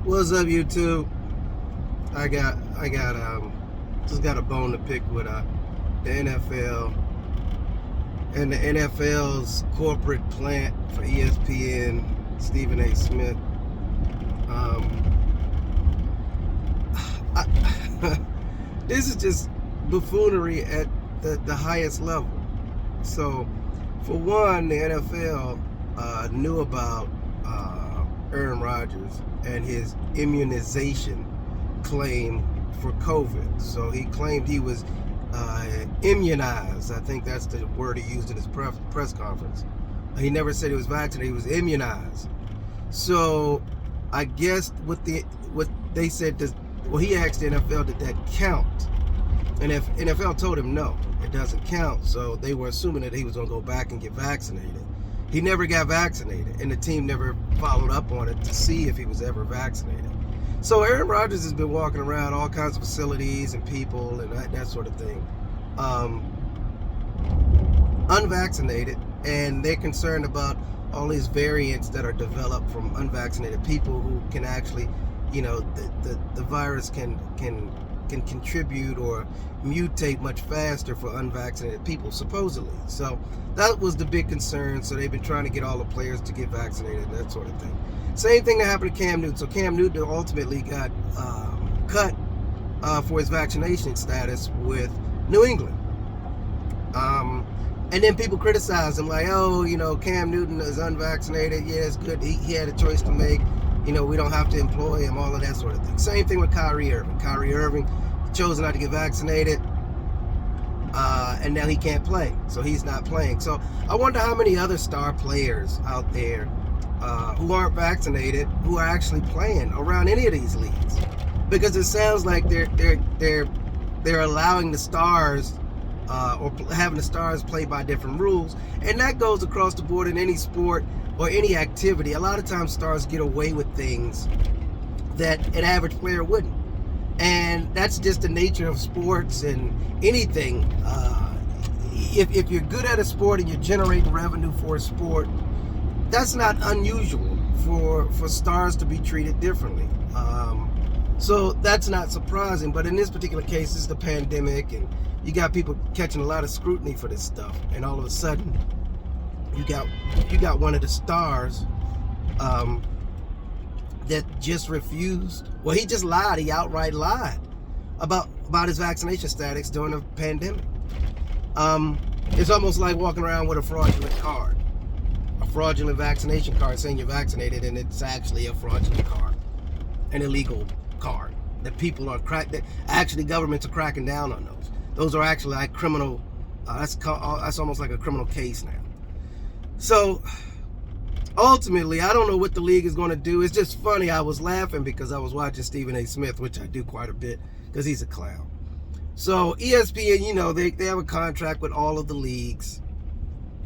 What's up, YouTube? Just got a bone to pick with the NFL and the NFL's corporate plant for ESPN, Stephen A. Smith. Um, this is just buffoonery at the highest level. So, for one, the NFL knew about Aaron Rodgers and his immunization claim for COVID. So he claimed he was immunized. I think that's the word he used in his press conference. He never said he was vaccinated. He was immunized. So I guess what they said, he asked the NFL, did that count? And if NFL told him no, it doesn't count. So they were assuming that he was going to go back and get vaccinated. He never got vaccinated, and the team never followed up on it to see if he was ever vaccinated. So Aaron Rodgers has been walking around all kinds of facilities and people and that sort of thing, unvaccinated, and they're concerned about all these variants that are developed from unvaccinated people who can actually, the virus can contribute or mutate much faster for unvaccinated people, supposedly. So that was the big concern. So they've been trying to get all the players to get vaccinated and that sort of thing. Same thing that happened to Cam Newton. So Cam Newton ultimately got cut for his vaccination status with New England. And then people criticize him like, Cam Newton is unvaccinated. Yeah, it's good. He had a choice to make. We don't have to employ him, all of that sort of thing. Same thing with Kyrie Irving. Kyrie Irving chose not to get vaccinated, and now he can't play. So he's not playing. So I wonder how many other star players out there who aren't vaccinated who are actually playing around any of these leagues, because it sounds like they're allowing the stars or having the stars play by different rules, and that goes across the board in any sport or any activity. A lot of times stars get away with things that an average player wouldn't, and that's just the nature of sports and anything. If you're good at a sport and you're generating revenue for a sport, that's not unusual for stars to be treated differently. So that's not surprising. But in this particular case, it's the pandemic, and you got people catching a lot of scrutiny for this stuff, and all of a sudden you got one of the stars that just refused. Well, he just lied. He outright lied about his vaccination status during the pandemic. It's almost like walking around with a fraudulent card. A fraudulent vaccination card saying you're vaccinated, and it's actually a fraudulent card, an illegal card that people are that actually governments are cracking down on those. Those are actually like criminal. That's almost like a criminal case now. So ultimately, I don't know what the league is going to do. It's just funny. I was laughing because I was watching Stephen A. Smith, which I do quite a bit because he's a clown. So ESPN, they have a contract with all of the leagues.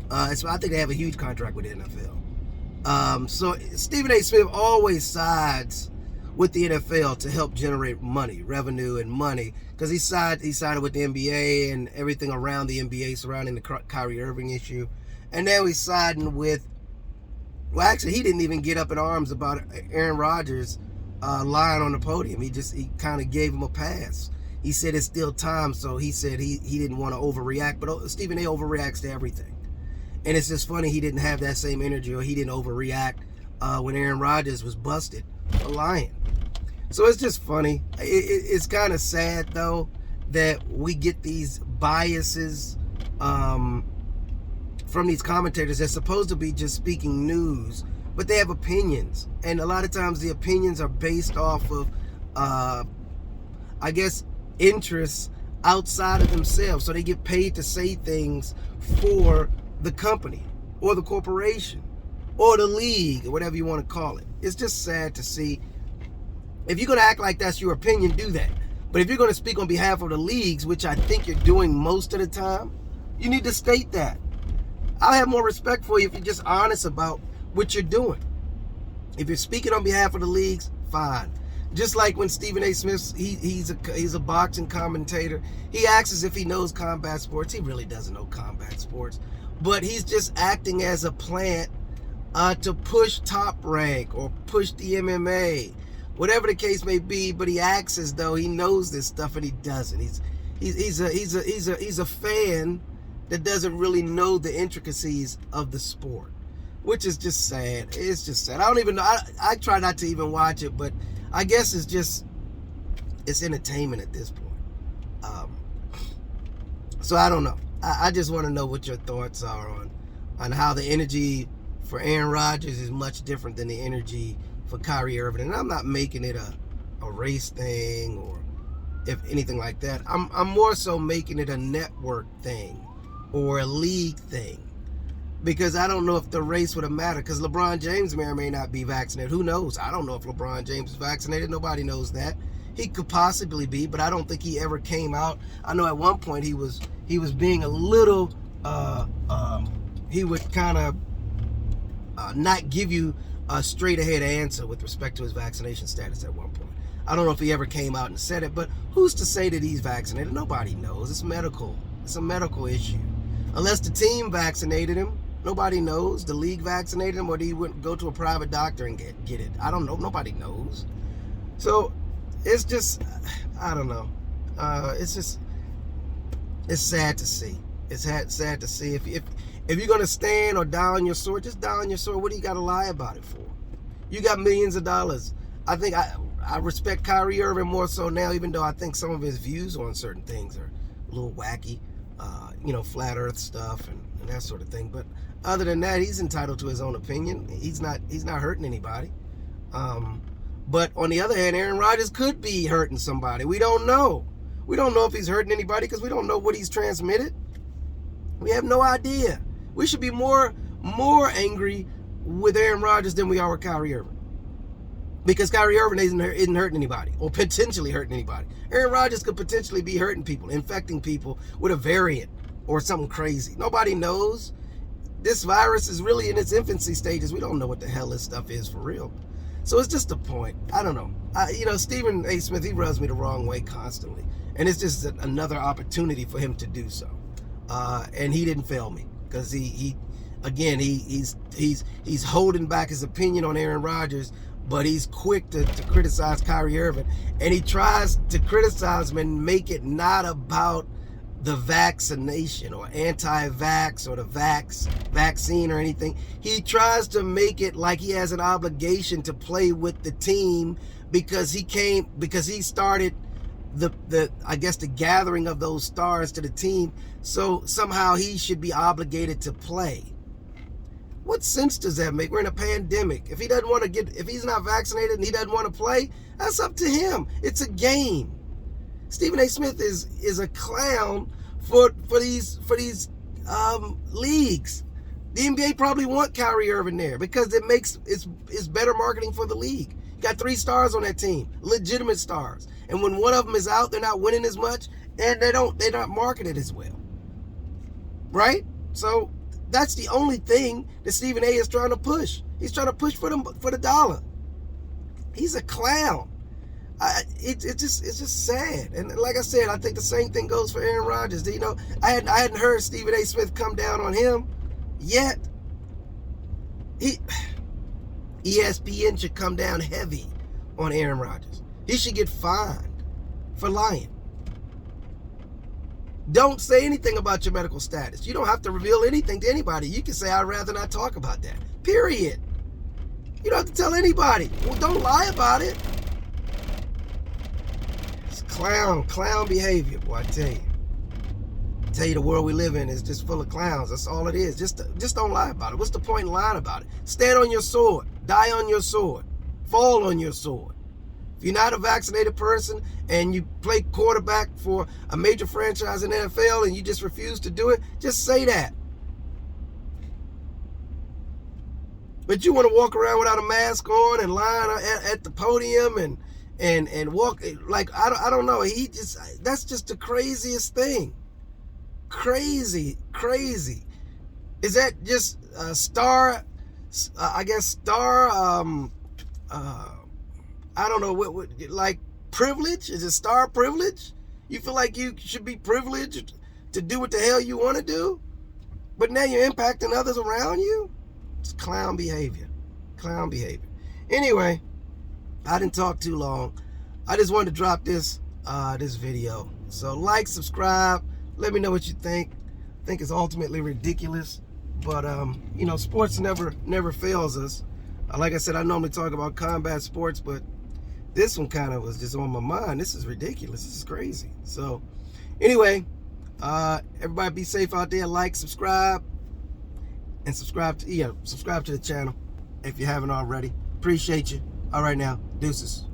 So I think they have a huge contract with the NFL. So Stephen A. Smith always sides with the NFL to help generate money, revenue, and money, because he sided with the NBA and everything around the NBA surrounding the Kyrie Irving issue. And now he's siding with, well, actually, he didn't even get up in arms about Aaron Rodgers lying on the podium. He kind of gave him a pass. He said it's still time, so he said he didn't want to overreact. But Stephen A. overreacts to everything. And it's just funny he didn't have that same energy, or he didn't overreact when Aaron Rodgers was busted for lying. So it's just funny. It's kind of sad, though, that we get these biases from these commentators that's supposed to be just speaking news, but they have opinions. And a lot of times the opinions are based off of, I guess, interests outside of themselves. So they get paid to say things for the company or the corporation or the league or whatever you want to call it. It's just sad to see. If you're going to act like that's your opinion, do that. But if you're going to speak on behalf of the leagues, which I think you're doing most of the time, you need to state that. I'll have more respect for you if you're just honest about what you're doing. If you're speaking on behalf of the leagues, fine. Just like when Stephen A. Smith, he's a boxing commentator. He acts as if he knows combat sports. He really doesn't know combat sports. But he's just acting as a plant to push Top Rank or push the MMA whatever the case may be. But he acts as though he knows this stuff, and he doesn't. He's a fan that doesn't really know the intricacies of the sport, which is just sad. It's just sad. I don't even know. I try not to even watch it, but I guess it's entertainment at this point. So I don't know. I just want to know what your thoughts are on how the energy for Aaron Rodgers is much different than the energy for Kyrie Irving. And I'm not making it a race thing or if anything like that. I'm more so making it a network thing or a league thing, because I don't know if the race would have mattered, because LeBron James may or may not be vaccinated. Who knows? I don't know if LeBron James is vaccinated. Nobody knows that. He could possibly be, but I don't think he ever came out. I know at one point he was being a little, he would kind of not give you a straight ahead answer with respect to his vaccination status at one point. I don't know if he ever came out and said it, but who's to say that he's vaccinated? Nobody knows. It's medical. It's a medical issue. Unless the team vaccinated him, nobody knows. The league vaccinated him, or he wouldn't go to a private doctor and get it. I don't know. Nobody knows. So it's just, I don't know. It's sad to see. It's sad to see. If you're gonna stand or die on your sword, just die on your sword. What do you got to lie about it for? You got millions of dollars. I think I respect Kyrie Irving more so now, even though I think some of his views on certain things are a little wacky. Flat Earth stuff and that sort of thing. But other than that, he's entitled to his own opinion. He's not hurting anybody. But on the other hand, Aaron Rodgers could be hurting somebody. We don't know. We don't know if he's hurting anybody because we don't know what he's transmitted. We have no idea. We should be more angry with Aaron Rodgers than we are with Kyrie Irving. Because Kyrie Irving isn't hurting anybody or potentially hurting anybody. Aaron Rodgers could potentially be hurting people, infecting people with a variant or something crazy. Nobody knows. This virus is really in its infancy stages. We don't know what the hell this stuff is for real. So it's just a point. I don't know. Stephen A. Smith, he rubs me the wrong way constantly. And it's just another opportunity for him to do so. And he didn't fail me because he's holding back his opinion on Aaron Rodgers, but he's quick to criticize Kyrie Irving. And he tries to criticize him and make it not about the vaccination or anti-vax or the vaccine or anything. He tries to make it like he has an obligation to play with the team because he started the gathering of those stars to the team. So somehow he should be obligated to play. What sense does that make? We're in a pandemic. If he's not vaccinated and he doesn't want to play, that's up to him. It's a game. Stephen A. Smith is a clown for these leagues. The NBA probably want Kyrie Irving there because it's better marketing for the league. You got 3 stars on that team, legitimate stars. And when one of them is out, they're not winning as much, and they're not marketed as well. Right? So that's the only thing that Stephen A. is trying to push. He's trying to push for the dollar. He's a clown. It's just sad. And like I said, I think the same thing goes for Aaron Rodgers. I hadn't heard Stephen A. Smith come down on him yet. ESPN should come down heavy on Aaron Rodgers. He should get fined for lying. Don't say anything about your medical status. You don't have to reveal anything to anybody. You can say, I'd rather not talk about that. Period. You don't have to tell anybody. Well, don't lie about it. It's clown behavior, boy, I tell you. The world we live in is just full of clowns. That's all it is. Just don't lie about it. What's the point in lying about it? Stand on your sword. Die on your sword. Fall on your sword. If you're not a vaccinated person and you play quarterback for a major franchise in the NFL and you just refuse to do it, just say that. But you want to walk around without a mask on and line at the podium and walk like I don't know. That's just the craziest thing. Crazy. Is that just star? I don't know what like privilege? Is it star privilege? You feel like you should be privileged to do what the hell you want to do, but now you're impacting others around you? It's clown behavior. Anyway, I didn't talk too long. I just wanted to drop this this video. So like, subscribe, let me know what you think. I think it's ultimately ridiculous, but you know, sports never fails us. Like I said, I normally talk about combat sports, but this one kind of was just on my mind. This is ridiculous. This is crazy. So anyway, everybody be safe out there. Like, subscribe, and subscribe to the channel if you haven't already. Appreciate you. All right, now, deuces.